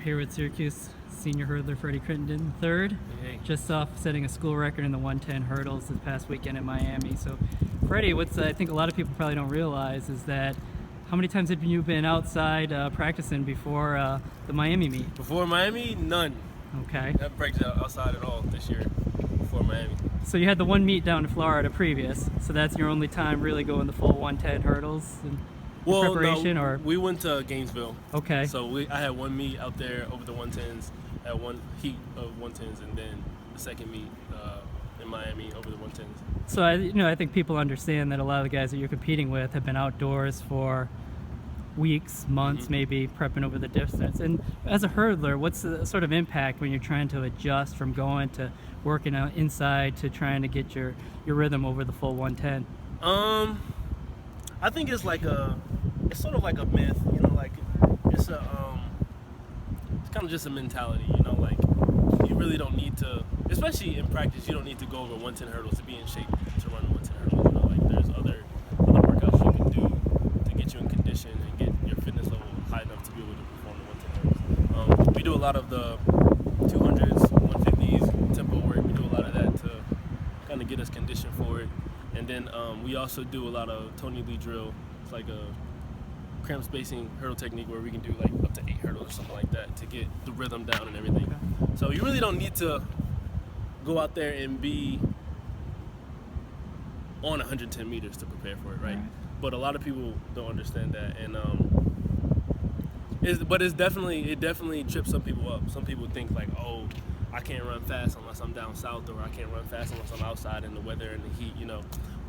Here with Syracuse senior hurdler Freddie Crittenden, third, Hey. just off setting a school record in the 110 hurdles this past weekend in Miami. So, Freddie, what's I think a lot of people probably don't realize is that how many times have you been outside practicing before the Miami meet? Before Miami, none. Okay. I haven't practiced outside at all this year before Miami. So you had the one meet down in Florida previous, so that's your only time really going the full 110 hurdles in preparation, no, or we went to Gainesville. okay. So I had one meet out there over the 110s, at one heat of 110s, and then the second meet in Miami over the 110s. So I think people understand that a lot of the guys that you're competing with have been outdoors for weeks, months, maybe prepping over the distance. And as a hurdler, what's the sort of impact when you're trying to adjust from going to working out inside to trying to get your rhythm over the full 110? I think it's sort of like a myth, like it's kind of just a mentality, like you really don't need to, especially in practice, you don't need to go over 110 hurdles to be in shape to run 110 hurdles. Like there's other workouts you can do to get you in condition and get your fitness level high enough to be able to perform the 110 hurdles. We do a lot of the 200s, 150s, tempo work. We do a lot of that to kind of get us conditioned for it. And then we also do a lot of Tony Lee drill. It's like a cramp spacing hurdle technique where we can do like up to 8 hurdles or something like that to get the rhythm down and everything. Okay. So you really don't need to go out there and be on 110 meters to prepare for it, right? But a lot of people don't understand that, and it definitely trips some people up. Some people think like, oh, I can't run fast unless I'm down south, or I can't run fast unless I'm outside in the weather and the heat,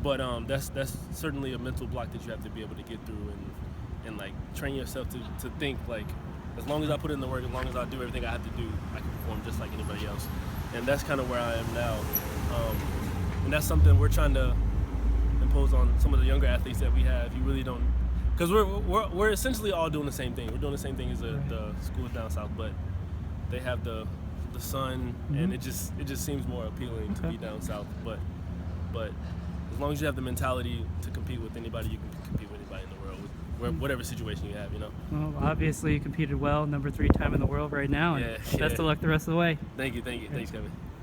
But that's certainly a mental block that you have to be able to get through and like train yourself to think like, as long as I put in the work, as long as I do everything I have to do, I can perform just like anybody else. And that's kind of where I am now. And that's something we're trying to impose on some of the younger athletes that we have. You really don't, because we're essentially all doing the same thing. We're doing the same thing as the schools down south, but they have the sun, and it just seems more appealing to be down south. But as long as you have the mentality to compete with anybody, you can compete with anybody in the world, whatever situation you have, Well, obviously you competed well, number 3 time in the world right now, and Yeah. best of luck the rest of the way. Thank you. Thanks, Kevin.